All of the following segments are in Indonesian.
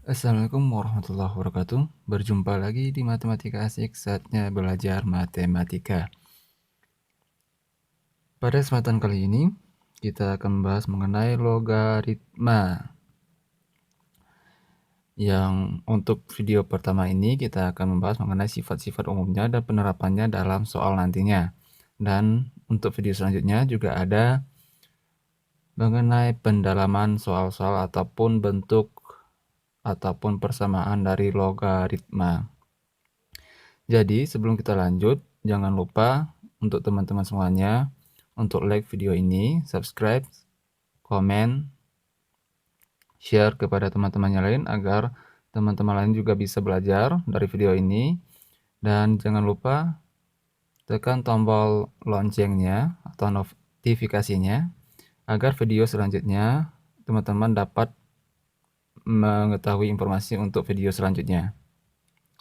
Assalamualaikum warahmatullahi wabarakatuh. Berjumpa lagi di Matematika Asik, saatnya belajar matematika. Pada kesempatan kali ini, kita akan membahas mengenai logaritma. Yang untuk video pertama ini, kita akan membahas mengenai sifat-sifat umumnya dan penerapannya dalam soal nantinya. Dan untuk video selanjutnya juga ada mengenai pendalaman soal-soal ataupun bentuk ataupun persamaan dari logaritma. Jadi sebelum kita lanjut, jangan lupa untuk teman-teman semuanya untuk like video ini, subscribe, komen, share kepada teman-teman yang lain agar teman-teman lain juga bisa belajar dari video ini. Dan jangan lupa tekan tombol loncengnya atau notifikasinya agar video selanjutnya teman-teman dapat mengetahui informasi untuk video selanjutnya.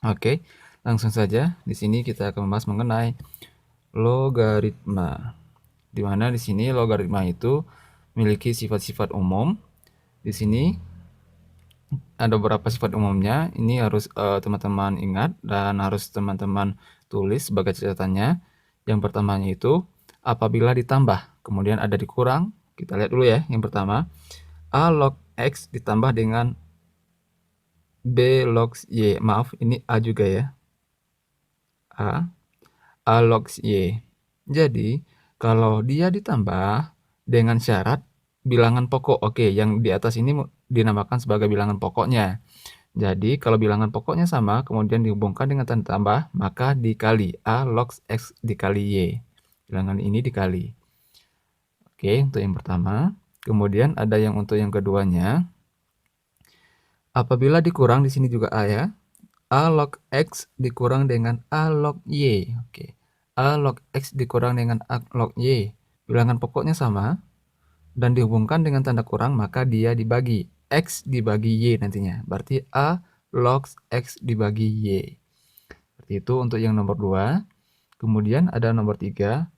Oke, langsung saja. Di sini kita akan membahas mengenai logaritma. Di mana di sini logaritma itu memiliki sifat-sifat umum. Di sini ada beberapa sifat umumnya. Ini harus teman-teman ingat dan harus teman-teman tulis sebagai catatannya. Yang pertamanya itu apabila ditambah, kemudian ada dikurang. Kita lihat dulu ya. Yang pertama, A log X ditambah dengan B log Y. Maaf, ini A juga ya. A log Y. Jadi, kalau dia ditambah dengan syarat bilangan pokok. Oke, yang di atas ini dinamakan sebagai bilangan pokoknya. Jadi, kalau bilangan pokoknya sama, kemudian dihubungkan dengan tanda tambah, maka dikali. A log X dikali Y. Bilangan ini dikali. Oke, untuk yang pertama. Kemudian ada yang untuk yang keduanya. Apabila dikurang, di sini juga A ya. A log X dikurang dengan A log Y. Oke. A log X dikurang dengan A log Y. Bilangan pokoknya sama dan dihubungkan dengan tanda kurang, maka dia dibagi. X dibagi Y nantinya. Berarti A log X dibagi Y. Seperti itu untuk yang nomor 2. Kemudian ada nomor 3.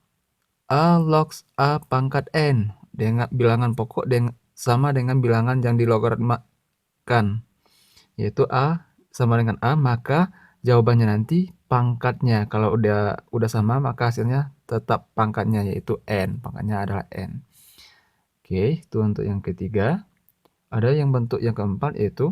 A log A pangkat N. Dengan bilangan pokok sama dengan bilangan yang dilogaritmakan. Yaitu A sama dengan A, maka jawabannya nanti pangkatnya. Kalau udah sama, maka hasilnya tetap pangkatnya, yaitu N. Pangkatnya adalah N. Oke, itu untuk yang ketiga. Ada yang bentuk yang keempat, yaitu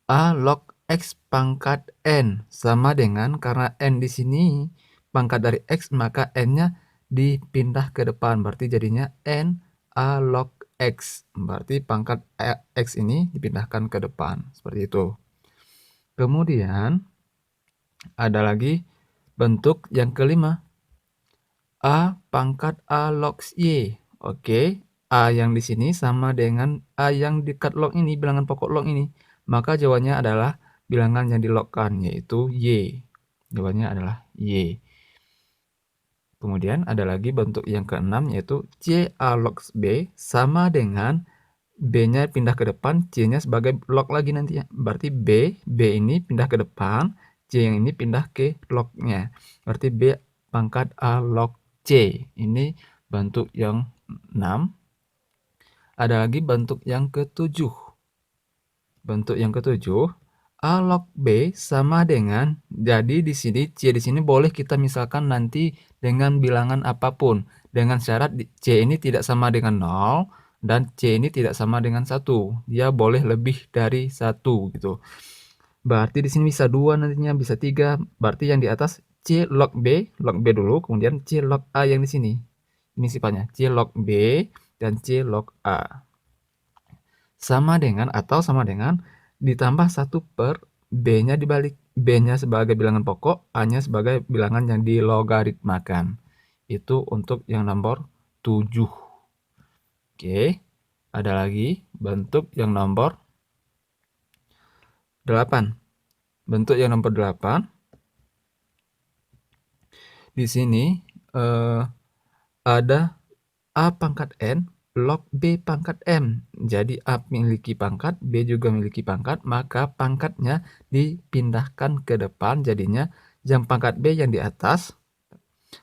A log X pangkat N. Sama dengan, karena N di sini pangkat dari X, maka N-nya dipindah ke depan. Berarti jadinya N A log X. Berarti pangkat X ini dipindahkan ke depan. Seperti itu. Kemudian ada lagi bentuk yang kelima. A pangkat A log Y. Oke, A yang di sini sama dengan A yang dekat log ini, bilangan pokok log ini. Maka jawabannya adalah bilangan yang dilogkan, yaitu Y. Jawabannya adalah Y. Kemudian ada lagi bentuk yang keenam, yaitu C A log B sama dengan B-nya pindah ke depan, C-nya sebagai log lagi nanti ya. Berarti B ini pindah ke depan, C yang ini pindah ke lognya. Berarti B pangkat A log C. Ini bentuk yang 6. Ada lagi bentuk yang ketujuh. Bentuk yang ketujuh, A log B sama dengan, jadi di sini C di sini boleh kita misalkan nanti dengan bilangan apapun. Dengan syarat C ini tidak sama dengan 0. Dan C ini tidak sama dengan 1. Dia boleh lebih dari 1 gitu. Berarti di sini bisa 2 nantinya, bisa 3. Berarti yang di atas C log B dulu, kemudian C log A yang di sini. Ini sifatnya C log B dan C log A. Sama dengan atau sama dengan ditambah 1 per B-nya dibalik. B-nya sebagai bilangan pokok, A-nya sebagai bilangan yang dilogaritmakan. Itu untuk yang nomor 7. Oke, ada lagi bentuk yang nomor 8. Bentuk yang nomor 8. Di sini ada A pangkat N log B pangkat M. Jadi A memiliki pangkat, B juga memiliki pangkat, maka pangkatnya dipindahkan ke depan, jadinya yang pangkat B yang di atas,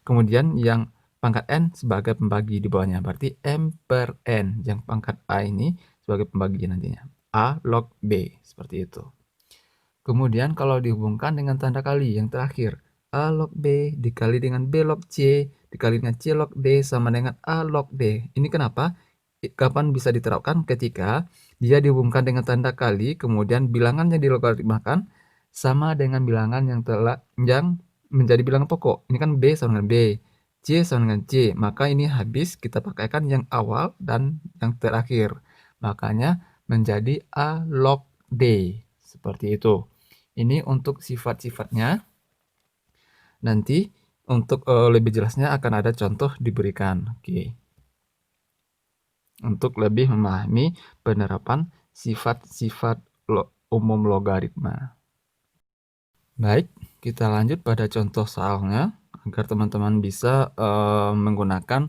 kemudian yang pangkat N sebagai pembagi di bawahnya. Berarti M per N, yang pangkat A ini sebagai pembagi nantinya. A log B, seperti itu. Kemudian kalau dihubungkan dengan tanda kali yang terakhir, A log B dikali dengan B log C dikali dengan C log D sama dengan A log D. Ini kenapa? Kapan bisa diterapkan? Ketika dia dihubungkan dengan tanda kali, kemudian bilangannya dilogaritmakan sama dengan bilangan yang menjadi bilangan pokok. Ini kan B sama dengan B, C sama dengan C. Maka ini habis kita pakaikan yang awal dan yang terakhir. Makanya menjadi A log D. Seperti itu. Ini untuk sifat-sifatnya. Nanti untuk lebih jelasnya akan ada contoh diberikan. Oke. Untuk lebih memahami penerapan sifat-sifat umum logaritma. Baik, kita lanjut pada contoh soalnya agar teman-teman bisa menggunakan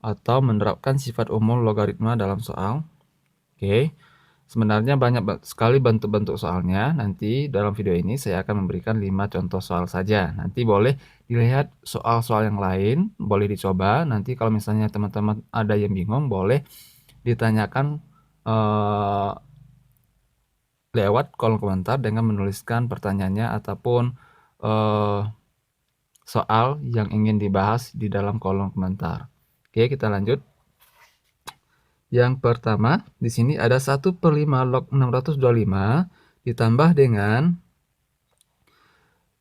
atau menerapkan sifat umum logaritma dalam soal. Oke. Sebenarnya banyak sekali bentuk-bentuk soalnya. Nanti dalam video ini saya akan memberikan 5 contoh soal saja. Nanti boleh dilihat soal-soal yang lain, boleh dicoba. Nanti kalau misalnya teman-teman ada yang bingung, boleh ditanyakan lewat kolom komentar dengan menuliskan pertanyaannya ataupun soal yang ingin dibahas di dalam kolom komentar. Oke, kita lanjut. Yang pertama, di sini ada 1/5 log 625 ditambah dengan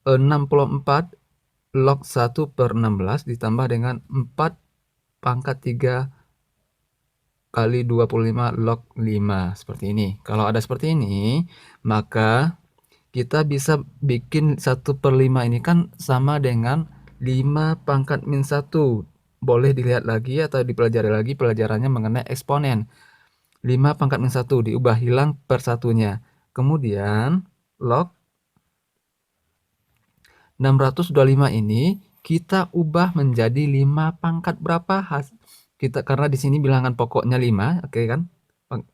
64 log 1/16 ditambah dengan 4 pangkat 3 kali 25 log 5. Seperti ini. Kalau ada seperti ini, maka kita bisa bikin 1/5 ini kan sama dengan 5 pangkat min 1. Boleh dilihat lagi atau dipelajari lagi pelajarannya mengenai eksponen. 5 pangkat min 1 diubah hilang per satunya. Kemudian log 625 ini kita ubah menjadi 5 pangkat berapa? Karena di sini bilangan pokoknya 5, oke kan?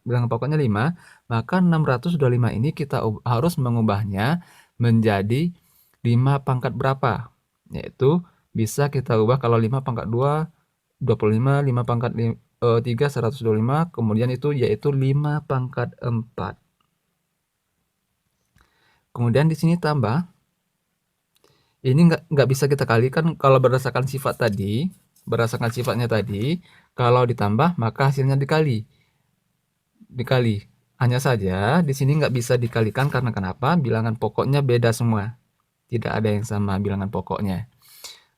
Bilangan pokoknya 5, maka 625 ini kita harus mengubahnya menjadi 5 pangkat berapa? Yaitu bisa kita ubah kalau 5 pangkat 2 25, 5 pangkat 3 125, kemudian itu yaitu 5 pangkat 4. Kemudian di sini tambah. Ini nggak bisa kita kalikan kalau berdasarkan sifat tadi, berdasarkan sifatnya tadi, kalau ditambah maka hasilnya dikali. Hanya saja di sini nggak bisa dikalikan karena kenapa? Bilangan pokoknya beda semua. Tidak ada yang sama bilangan pokoknya.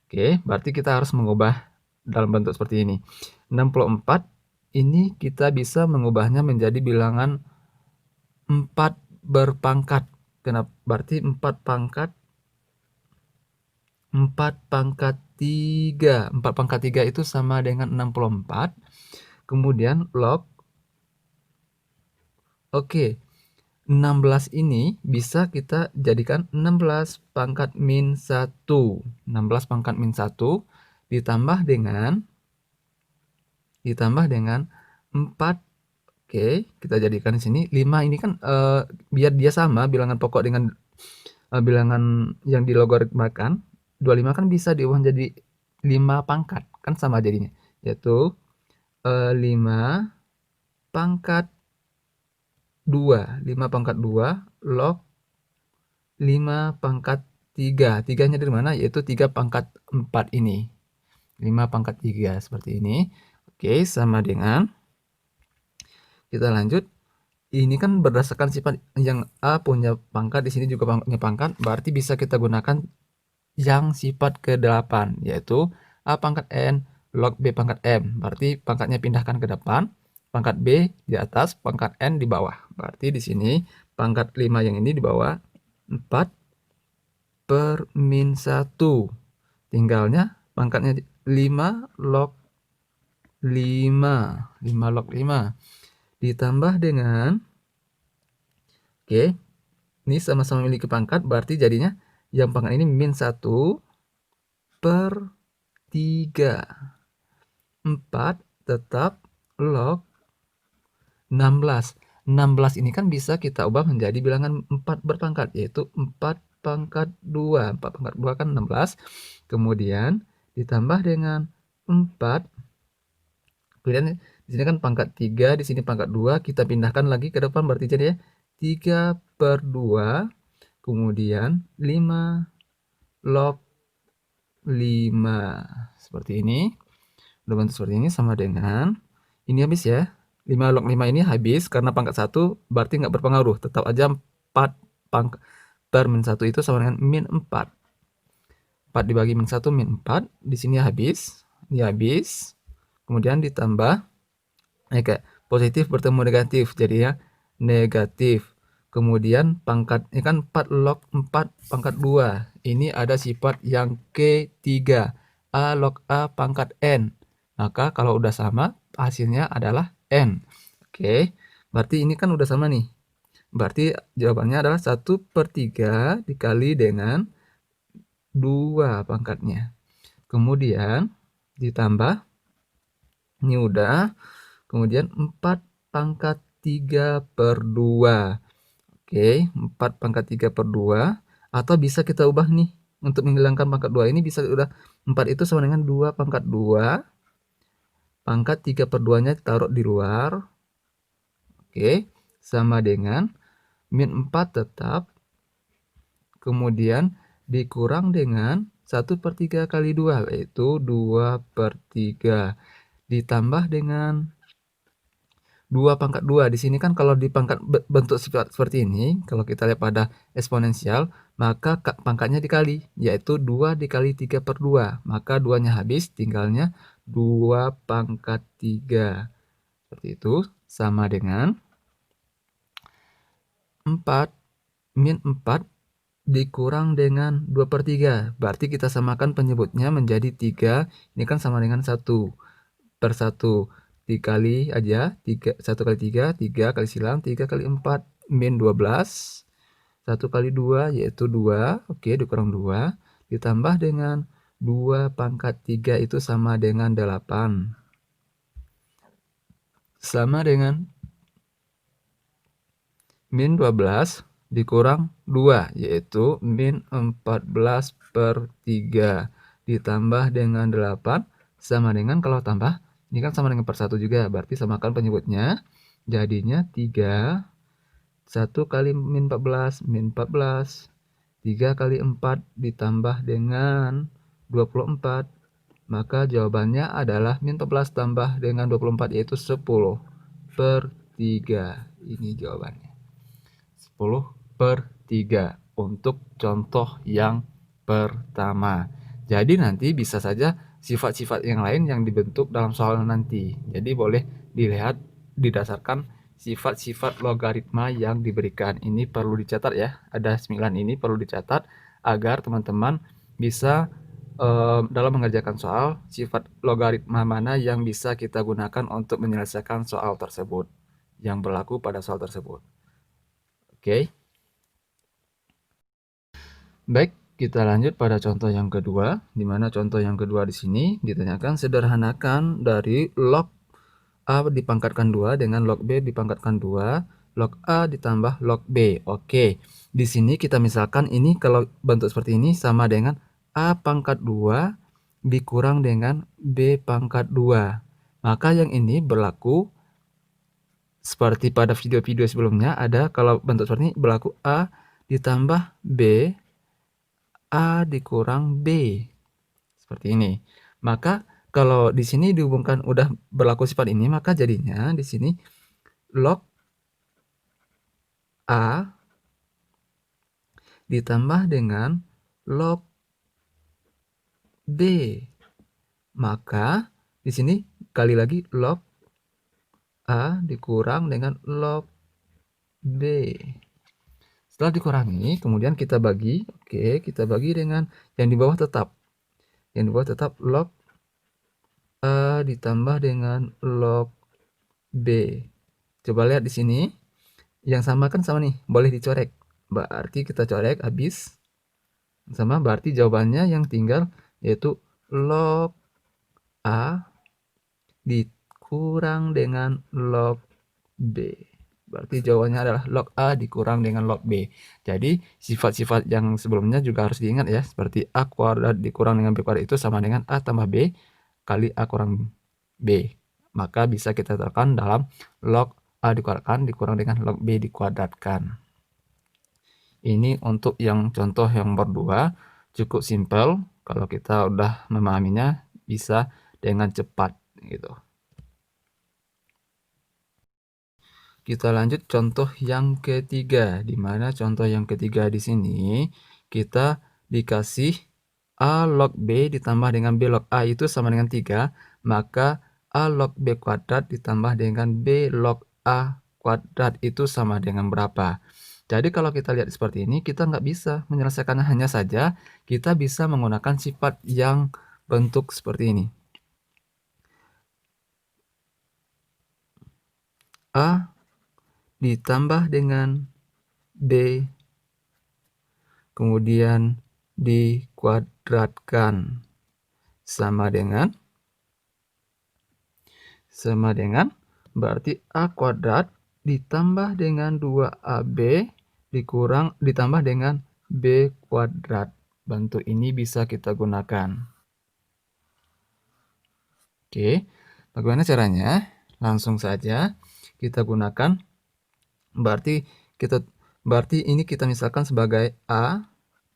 Oke, berarti kita harus mengubah dalam bentuk seperti ini. 64 ini kita bisa mengubahnya menjadi bilangan 4 berpangkat. Kenapa? Berarti 4 pangkat 3. 4 pangkat 3 itu sama dengan 64. Kemudian log. Oke. 16 ini bisa kita jadikan 16 pangkat min 1. 16 pangkat min 1 ditambah dengan 4. Oke, kita jadikan di sini 5 ini kan biar dia sama bilangan pokok dengan bilangan yang dilogaritmakan. 25 kan bisa diubah jadi 5 pangkat, kan sama jadinya, yaitu 5 pangkat 2 log 5 pangkat 3. 3-nya dari mana? Yaitu 3 pangkat 4 ini. 5 pangkat 3 seperti ini. Oke, sama dengan, kita lanjut. Ini kan berdasarkan sifat yang A punya pangkat, di sini juga punya pangkat, berarti bisa kita gunakan yang sifat ke-8, yaitu A pangkat N log B pangkat M. Berarti pangkatnya pindahkan ke depan, pangkat B di atas, pangkat N di bawah. Berarti di sini pangkat 5 yang ini di bawah 4/-1. Tinggalnya pangkatnya 5 log 5. 5 log 5. Ditambah dengan, oke, ini sama-sama memiliki pangkat, berarti jadinya yang pangkat ini min 1/3. 4 tetap log 16. 16 ini kan bisa kita ubah menjadi bilangan 4 berpangkat, yaitu 4 pangkat 2. 4 pangkat 2 kan 16. Kemudian ditambah dengan 4. Kemudian Di sini kan pangkat 3, di sini pangkat 2, kita pindahkan lagi ke depan berarti jadi ya 3/2, kemudian 5 log 5. Seperti ini. Udah bentuk seperti ini sama dengan ini habis ya. 5 log 5 ini habis karena pangkat 1 berarti nggak berpengaruh. Tetap aja 4 per min 1 itu sama dengan min 4. 4 dibagi min 1 min 4. Di sini habis. Ini habis. Kemudian ditambah kayak positif bertemu negatif, jadi ya negatif. Kemudian pangkat ini kan 4 log 4 pangkat 2. Ini ada sifat yang ketiga, a log a pangkat n. Maka kalau udah sama hasilnya adalah n. Oke, berarti ini kan udah sama nih. Berarti jawabannya adalah 1/3 dikali dengan 2 pangkatnya. Kemudian ditambah, ini udah. Kemudian 4 pangkat 3/2. Oke, 4 pangkat 3/2. Atau bisa kita ubah nih. Untuk menghilangkan pangkat 2 ini bisa udah 4 itu sama dengan 2 pangkat 2. Pangkat 3/2-nya taruh di luar. Oke, sama dengan min 4 tetap. Kemudian dikurang dengan 1/3 kali 2, yaitu 2/3. Ditambah dengan 2 pangkat 2. Di sini kan kalau di pangkat bentuk seperti ini, kalau kita lihat pada eksponensial, maka pangkatnya dikali, yaitu 2 dikali 3/2. Maka 2-nya habis, tinggalnya 2 pangkat 3. Seperti itu, sama dengan 4 min 4 dikurang dengan 2/3. Berarti kita samakan penyebutnya menjadi 3. Ini kan sama dengan 1/1. Dikali aja 1 kali 3, 3 kali silang 3 kali 4 min 12. 1 kali 2 yaitu 2. Oke, dikurang 2 ditambah dengan 2 pangkat 3 itu sama dengan 8. Sama dengan min 12 dikurang 2 yaitu min 14/3 ditambah dengan 8 sama dengan, kalau tambah ini kan sama dengan per 1 juga, berarti samakan penyebutnya. Jadinya 3, 1 kali min 14, min 14. 3 kali 4 ditambah dengan 24. Maka jawabannya adalah min 14 tambah dengan 24, yaitu 10/3. Ini jawabannya. 10/3 untuk contoh yang pertama. Jadi nanti bisa saja sifat-sifat yang lain yang dibentuk dalam soal nanti. Jadi boleh dilihat didasarkan sifat-sifat logaritma yang diberikan. Ini perlu dicatat ya. Ada 9 ini perlu dicatat agar teman-teman bisa dalam mengerjakan soal, sifat logaritma mana yang bisa kita gunakan untuk menyelesaikan soal tersebut yang berlaku pada soal tersebut. Oke. Baik, kita lanjut pada contoh yang kedua, di mana contoh yang kedua di sini ditanyakan sederhanakan dari log A dipangkatkan 2 dengan log B dipangkatkan 2, log A ditambah log B. Oke, di sini kita misalkan ini kalau bentuk seperti ini sama dengan A pangkat 2 dikurang dengan B pangkat 2. Maka yang ini berlaku seperti pada video-video sebelumnya, ada kalau bentuk seperti ini berlaku A ditambah B, A dikurang B. Seperti ini. Maka kalau di sini dihubungkan udah berlaku sifat ini, maka jadinya di sini log A ditambah dengan log B. Maka di sini kali lagi log A dikurang dengan log B. Setelah dikurangi, kemudian kita bagi. Oke, kita bagi dengan yang di bawah tetap. Yang di bawah tetap log A ditambah dengan log B. Coba lihat di sini. Yang sama kan sama nih, boleh dicorek. Berarti kita corek habis. Sama, berarti jawabannya yang tinggal yaitu log A dikurang dengan log B. Berarti jawabannya adalah log A dikurang dengan log B. Jadi sifat-sifat yang sebelumnya juga harus diingat ya. Seperti A kuadrat dikurang dengan B kuadrat itu sama dengan A tambah B kali A kurang B. maka bisa kita terapkan dalam log A dikuadratkan dikurang dengan log B dikuadratkan. Ini untuk yang contoh yang nomor 2, cukup simpel, kalau kita udah memahaminya bisa dengan cepat gitu. Kita lanjut contoh yang ketiga, di mana contoh yang ketiga di sini kita dikasih A log B ditambah dengan B log A itu sama dengan 3, maka A log B kuadrat ditambah dengan B log A kuadrat itu sama dengan berapa? Jadi kalau kita lihat seperti ini, kita nggak bisa menyelesaikannya, hanya saja kita bisa menggunakan sifat yang bentuk seperti ini. A ditambah dengan B, kemudian dikuadratkan sama dengan berarti A kuadrat ditambah dengan 2AB ditambah dengan B kuadrat. Bentuk ini bisa kita gunakan. Oke, bagaimana caranya? Langsung saja kita gunakan. Berarti ini kita misalkan sebagai A,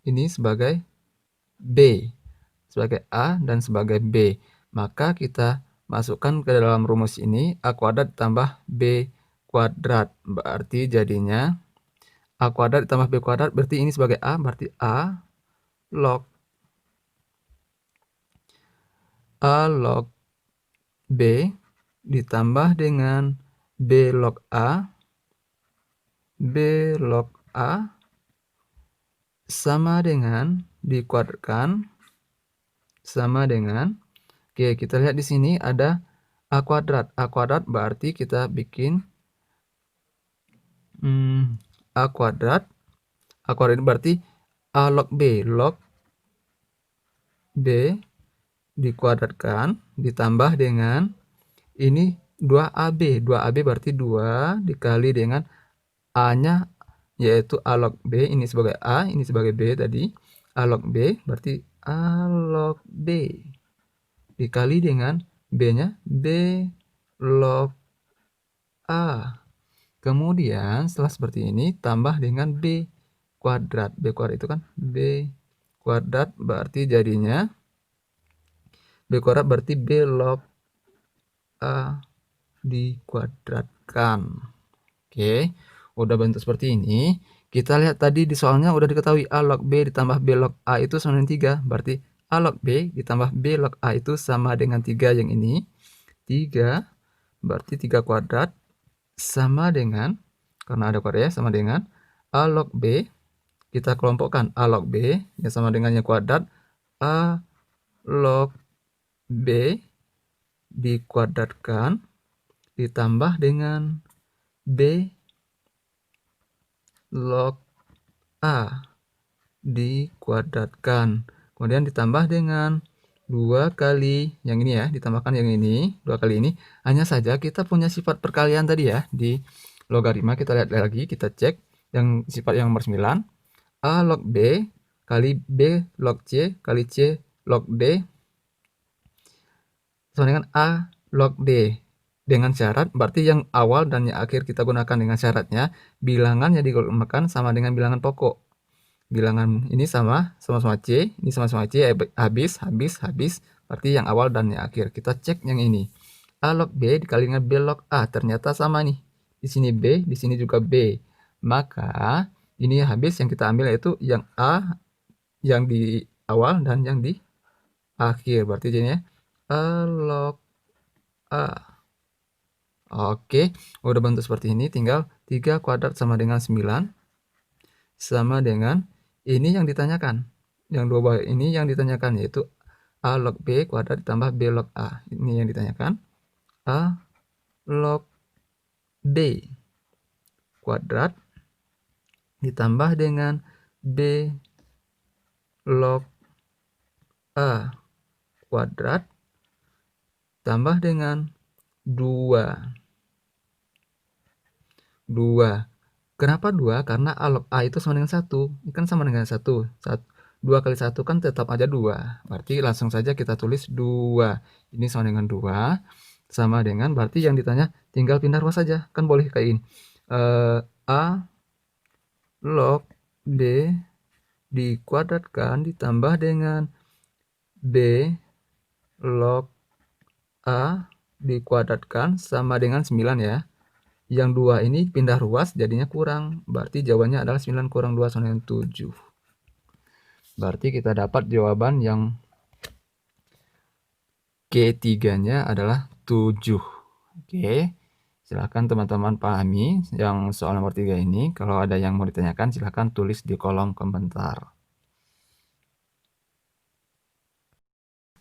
ini sebagai B, sebagai A dan sebagai B. Maka kita masukkan ke dalam rumus ini A kuadrat tambah B kuadrat. Berarti jadinya A kuadrat ditambah B kuadrat, berarti ini sebagai A, berarti A log B ditambah dengan B log A sama dengan dikuadratkan sama dengan, oke, kita lihat di sini ada A kuadrat. A kuadrat berarti kita bikin A kuadrat. A kuadrat ini berarti A log B dikuadratkan ditambah dengan ini 2AB. 2AB berarti 2 dikali dengan A-nya yaitu A log B, ini sebagai A, ini sebagai B tadi. A log B berarti A log B dikali dengan B-nya B log A. Kemudian setelah seperti ini tambah dengan B kuadrat. B kuadrat itu kan B kuadrat, berarti jadinya B kuadrat berarti B log A dikuadratkan. Oke, udah bentuk seperti ini. Kita lihat tadi di soalnya udah diketahui A log B ditambah B log A itu sama dengan 3. Berarti A log B ditambah B log A itu sama dengan 3 yang ini. 3, berarti 3 kuadrat sama dengan, karena ada kuadrat ya, sama dengan A log B. Kita kelompokkan A log B yang sama dengannya kuadrat. A log B dikuadratkan ditambah dengan B log A dikuadratkan. Kemudian ditambah dengan 2 kali yang ini ya, ditambahkan yang ini, 2 kali ini. Hanya saja kita punya sifat perkalian tadi ya, di logaritma kita lihat lagi, kita cek yang sifat yang nomor 9. A log B kali B log C kali C log D sama dengan A log D. Dengan syarat, berarti yang awal dan yang akhir kita gunakan dengan syaratnya, bilangan yang digunakan sama dengan bilangan pokok. Bilangan ini sama-sama C, ini sama-sama C, habis, berarti yang awal dan yang akhir. Kita cek yang ini. A log B dikali dengan B log A, ternyata sama nih. Di sini B, di sini juga B. Maka ini habis, yang kita ambil yaitu yang A yang di awal dan yang di akhir. Berarti jadinya A log A. Oke, udah bentuk seperti ini, tinggal 3 kuadrat sama dengan 9 sama dengan ini yang ditanyakan. Yang dua bawah ini yang ditanyakan, yaitu A log B kuadrat ditambah B log A. Ini yang ditanyakan. A log B kuadrat ditambah dengan B log A kuadrat tambah dengan 2. Kenapa 2? Karena A log A itu sama dengan 1. Ini kan sama dengan 1. 2 kali 1 kan tetap aja 2. Berarti langsung saja kita tulis 2. Ini sama dengan 2. sama dengan, berarti yang ditanya tinggal pindah ruas saja, kan boleh kayak ini. A log B dikuadratkan ditambah dengan B log A dikuadratkan sama dengan 9 ya. Yang 2 ini pindah ruas jadinya kurang. Berarti jawabannya adalah 9 kurang 2 sama dengan 7. Berarti kita dapat jawaban yang ketiganya adalah 7. Oke. Silahkan teman-teman pahami yang soal nomor 3 ini. Kalau ada yang mau ditanyakan silahkan tulis di kolom komentar.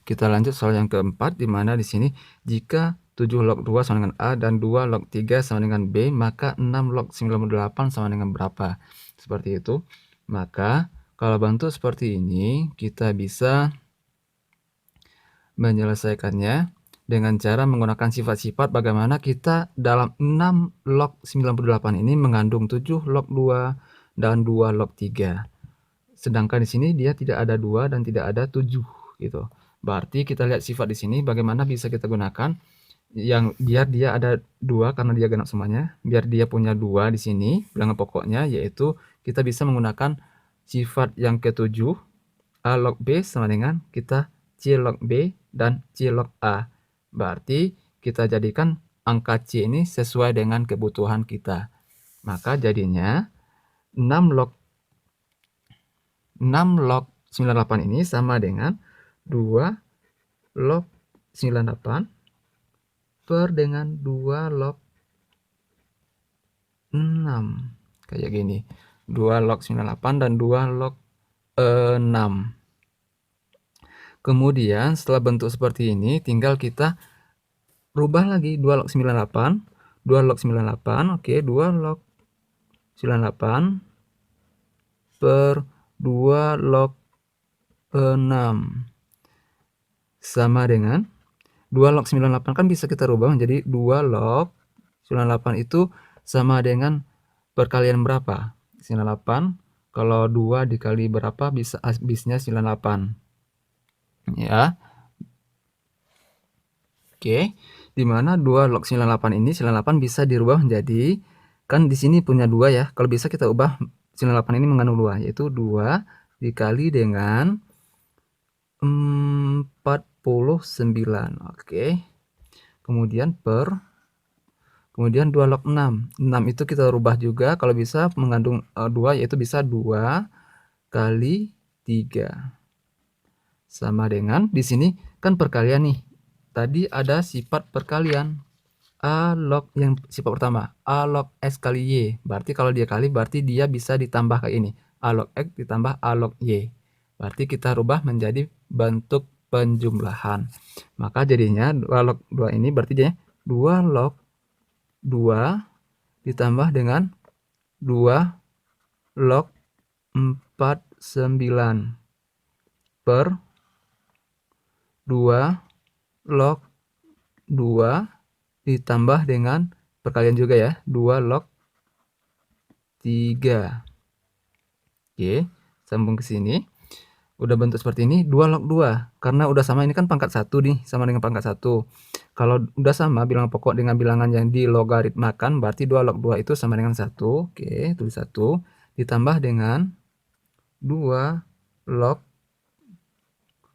Kita lanjut soal yang keempat, di mana di sini jika 7 log 2 sama dengan A dan 2 log 3 sama dengan B, maka 6 log 98 sama dengan berapa? Seperti itu. Maka kalau bentuk seperti ini, kita bisa menyelesaikannya dengan cara menggunakan sifat-sifat bagaimana kita dalam 6 log 98 ini mengandung 7 log 2 dan 2 log 3. Sedangkan di sini dia tidak ada 2 dan tidak ada 7 gitu. Berarti kita lihat sifat di sini bagaimana bisa kita gunakan yang biar dia ada 2 karena dia genap semuanya, biar dia punya 2 di sini bilangan pokoknya, yaitu kita bisa menggunakan sifat yang ke-7 A log B sama dengan kita C log B dan C log A. Berarti kita jadikan angka C ini sesuai dengan kebutuhan kita. Maka jadinya 6 log 98 ini sama dengan 2 log 98 per dengan 2 log 6. Kayak gini. 2 log 98 dan 2 log 6. Kemudian setelah bentuk seperti ini tinggal kita rubah lagi 2 log 98, 2 log 98, oke, 2 log 98 per 2 log 6 sama dengan 2 log 98 kan bisa kita rubah menjadi 2 log 98 itu sama dengan perkalian berapa? 98 kalau 2 dikali berapa bisa habisnya 98 ya. Oke, dimana 2 log 98 ini 98 bisa dirubah menjadi, kan di sini punya 2 ya, kalau bisa kita ubah 98 ini mengandung 2, yaitu 2 dikali dengan 49. Oke, kemudian 2 log 6. 6 itu kita rubah juga kalau bisa mengandung 2, yaitu bisa 2 kali 3 sama dengan, di sini kan perkalian nih, tadi ada sifat perkalian A log yang sifat pertama A log X kali Y, berarti kalau dia kali berarti dia bisa ditambah kayak ini, A log X ditambah A log Y, berarti kita rubah menjadi bentuk penjumlahan. Maka jadinya 2 log 2 ini berarti dia 2 log 2 ditambah dengan 2 log 49 per 2 log 2 ditambah dengan perkalian juga ya, 2 log 3. Oke, sambung ke sini. Udah bentuk seperti ini, 2 log 2. Karena udah sama, ini kan pangkat 1 nih, sama dengan pangkat 1. Kalau udah sama bilangan pokok dengan bilangan yang dilogaritmakan, berarti 2 log 2 itu sama dengan 1. Oke, tulis 1. Ditambah dengan 2 log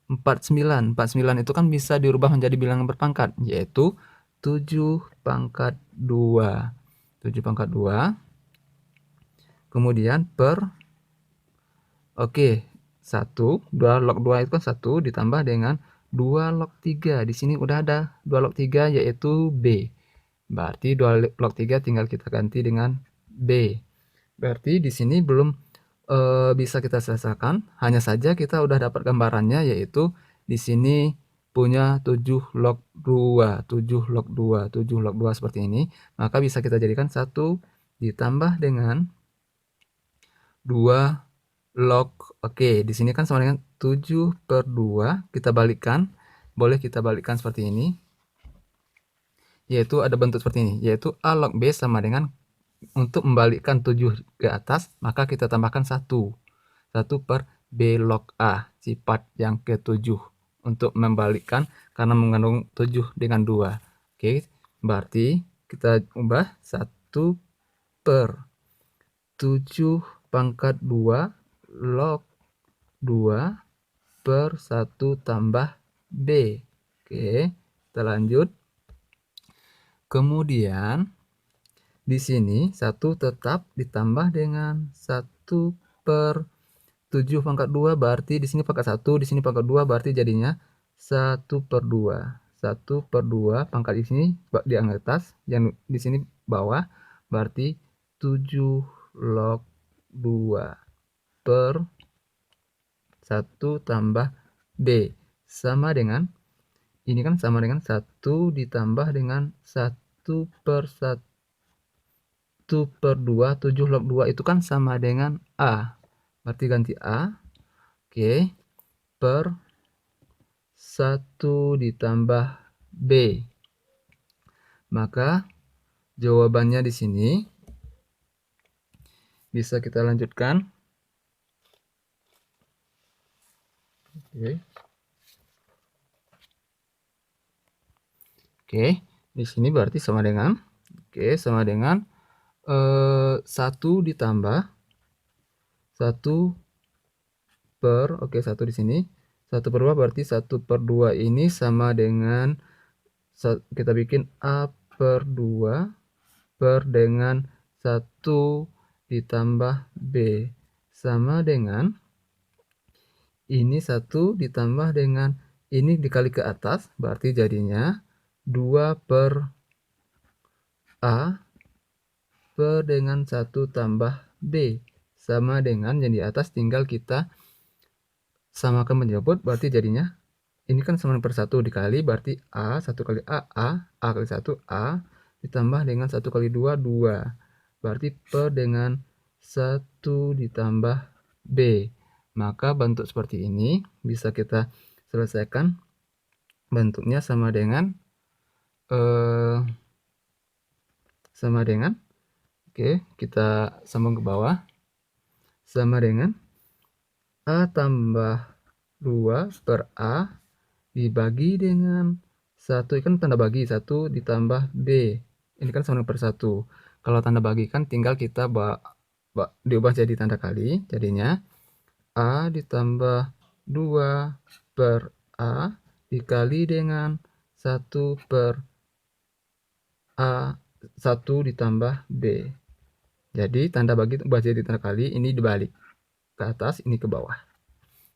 49. 49 itu kan bisa dirubah menjadi bilangan berpangkat, yaitu 7 pangkat 2. 7 pangkat 2. Kemudian per, oke, 1, 2 log 2 itu kan 1 ditambah dengan 2 log 3. Di sini udah ada 2 log 3 yaitu B. Berarti 2 log 3 tinggal kita ganti dengan B. Berarti di sini belum bisa kita selesaikan, hanya saja kita udah dapat gambarannya, yaitu di sini punya 7 log 2, 7 log 2, 7 log 2 seperti ini. Maka bisa kita jadikan 1 ditambah dengan 2 log, oke, di sini kan sama dengan 7 per 2, kita balikkan, boleh kita balikkan seperti ini, yaitu ada bentuk seperti ini, yaitu A log B sama dengan, untuk membalikkan 7 ke atas, maka kita tambahkan 1 per B log A, sifat yang ke-7, untuk membalikkan karena mengandung 7 dengan 2. Oke, berarti kita ubah 1/7 log 2 per 1 tambah B. Oke, kita lanjut. Kemudian di sini 1 tetap ditambah dengan 1/7 pangkat 2, berarti di sini pangkat 1, di sini pangkat 2, berarti jadinya 1/2. 1/2 pangkat di sini di atas, yang di sini bawah, berarti 7 log 2 per 1 tambah B sama dengan, ini kan sama dengan 1 ditambah dengan 1/1/2, 7 log 2 itu kan sama dengan A. Berarti ganti A. Oke, per 1 ditambah B. Maka jawabannya di sini bisa kita lanjutkan. Oke, di sini berarti sama dengan, sama dengan 1 ditambah 1 per, 1 di sini, 1/2 berarti 1/2 ini sama dengan, kita bikin A/2 per dengan 1 ditambah B sama dengan, ini 1 ditambah dengan ini dikali ke atas, berarti jadinya 2 per A per dengan 1 tambah B sama dengan yang di atas, tinggal kita samakan menjemput, berarti jadinya ini kan sama per 1 dikali, berarti A 1 kali A kali 1 A ditambah dengan 1 kali 2 2, berarti per dengan 1 ditambah B. Maka bentuk seperti ini bisa kita selesaikan, bentuknya sama dengan kita sambung ke bawah, sama dengan A tambah 2 per A dibagi dengan 1, kan tanda bagi, 1 ditambah B, ini kan sama dengan per 1. Kalau tanda bagi kan tinggal kita diubah jadi tanda kali, jadinya A ditambah 2 per A dikali dengan 1 per A 1 ditambah B. Jadi tanda bagi ubah jadi tanda kali, ini dibalik ke atas, ini ke bawah,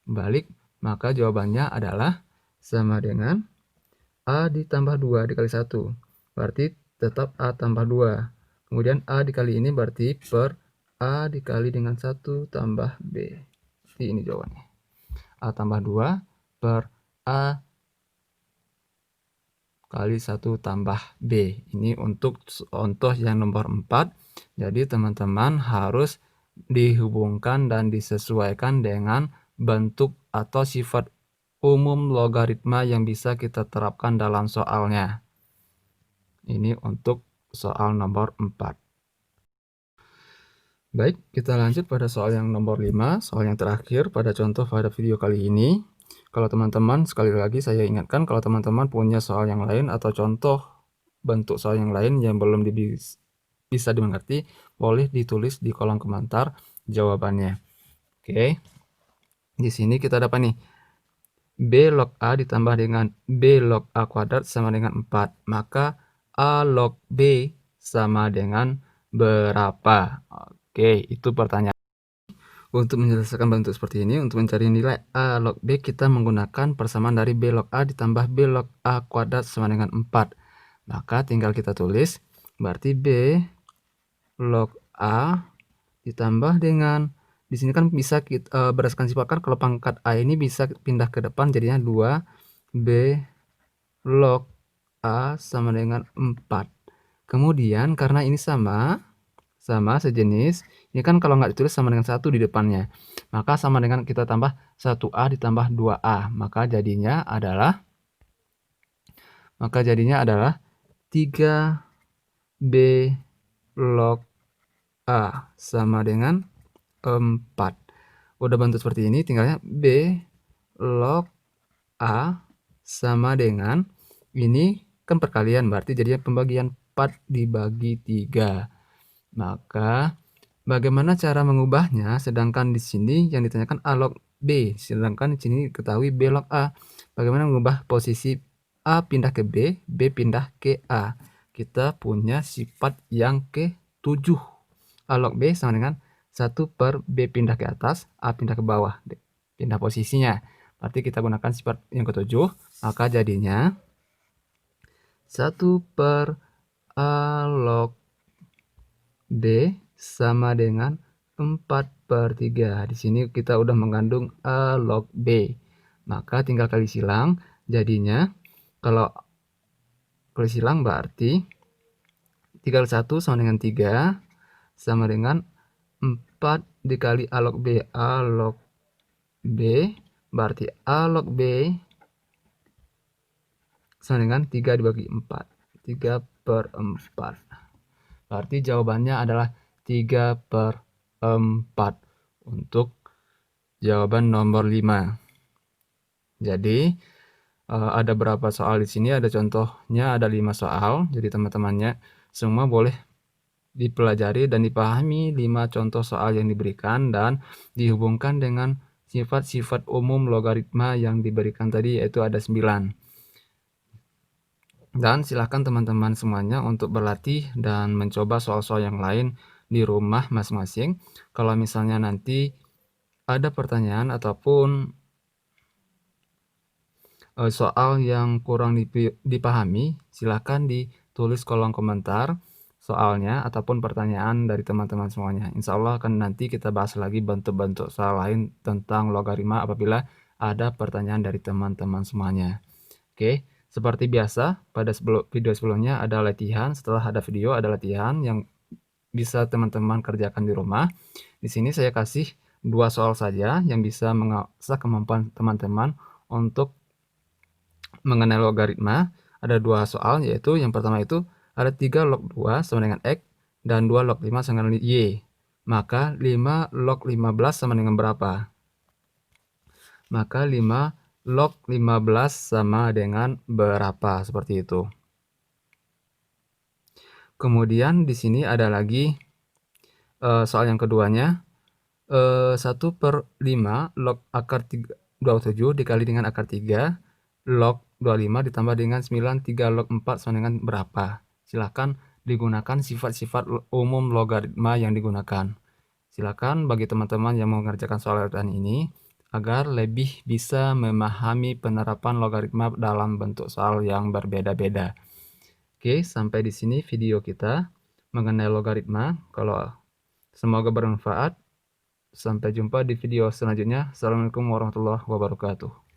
balik. Maka jawabannya adalah sama dengan A ditambah 2 dikali 1, berarti tetap A tambah 2. Kemudian A dikali ini berarti per A dikali dengan 1 tambah B. Jadi ini jawabannya. A tambah 2 per A kali 1 tambah B. Ini untuk contoh yang nomor 4. Jadi teman-teman harus dihubungkan dan disesuaikan dengan bentuk atau sifat umum logaritma yang bisa kita terapkan dalam soalnya. Ini untuk soal nomor 4. Baik, kita lanjut pada soal yang nomor 5, soal yang terakhir pada contoh pada video kali ini. Kalau teman-teman, sekali lagi saya ingatkan, kalau teman-teman punya soal yang lain atau contoh bentuk soal yang lain yang belum bisa dimengerti, boleh ditulis di kolom komentar jawabannya. Oke, di sini kita dapat nih, B log A ditambah dengan B log A kuadrat sama dengan 4. Maka A log B sama dengan berapa? Oke, itu pertanyaan. Untuk menyelesaikan bentuk seperti ini, untuk mencari nilai A log B, kita menggunakan persamaan dari B log A ditambah B log A kuadrat sama dengan 4. Maka tinggal kita tulis, berarti B log A ditambah dengan, di sini kan bisa kita berdasarkan sifat, kan kalau pangkat A ini bisa pindah ke depan, jadinya 2 B log A sama dengan 4. Kemudian karena ini sama sejenis, ini kan kalau nggak ditulis sama dengan 1 di depannya, maka sama dengan kita tambah 1A ditambah 2A, maka jadinya adalah 3B log A sama dengan 4. Udah bentuk seperti ini, tinggalnya B log A sama dengan, ini kan perkalian, berarti jadinya pembagian 4 dibagi 3. Maka bagaimana cara mengubahnya? Sedangkan di sini yang ditanyakan A log B, sedangkan di sini ketahui B log A. Bagaimana mengubah posisi A pindah ke B pindah ke A? Kita punya sifat yang ke-7. A log B sama dengan 1 per B pindah ke atas, A pindah ke bawah. Pindah posisinya. Berarti kita gunakan sifat yang ke-7, maka jadinya 1 per A log D sama dengan 4/3. Di sini kita udah mengandung A log B. Maka tinggal kali silang. Jadinya kalau kali silang berarti 3 kali 1 sama dengan 3 sama dengan 4 dikali A log B. A log B berarti A log B sama dengan 3 dibagi 4. 3/4. Berarti jawabannya adalah 3/4 untuk jawaban nomor 5. Jadi ada berapa soal di sini? Ada contohnya, ada 5 soal. Jadi teman-temannya semua boleh dipelajari dan dipahami 5 contoh soal yang diberikan dan dihubungkan dengan sifat-sifat umum logaritma yang diberikan tadi, yaitu ada 9. Dan silahkan teman-teman semuanya untuk berlatih dan mencoba soal-soal yang lain di rumah masing-masing. Kalau misalnya nanti ada pertanyaan ataupun soal yang kurang dipahami, silahkan ditulis kolom komentar soalnya ataupun pertanyaan dari teman-teman semuanya. Insya Allah akan nanti kita bahas lagi bentuk-bentuk soal lain tentang logaritma apabila ada pertanyaan dari teman-teman semuanya. Oke, seperti biasa pada video sebelumnya ada latihan, setelah ada video ada latihan yang bisa teman-teman kerjakan di rumah. Di sini saya kasih 2 soal saja yang bisa mengasah kemampuan teman-teman untuk mengenai logaritma. Ada 2 soal, yaitu yang pertama itu ada 3 log 2 sama dengan X dan 2 log 5 sama dengan Y. Maka 5 log 15 sama dengan berapa? Maka 5 log 15 sama dengan berapa? Seperti itu. Kemudian di sini ada lagi soal yang keduanya, 1/5 log akar 27 dikali dengan akar 3 log 25 ditambah dengan 9 3 log 4 sama dengan berapa? Silahkan digunakan sifat-sifat umum logaritma yang digunakan. Silakan bagi teman-teman yang mengerjakan soal latihan ini agar lebih bisa memahami penerapan logaritma dalam bentuk soal yang berbeda-beda. Oke, sampai di sini video kita mengenai logaritma. Semoga bermanfaat. Sampai jumpa di video selanjutnya. Assalamualaikum warahmatullahi wabarakatuh.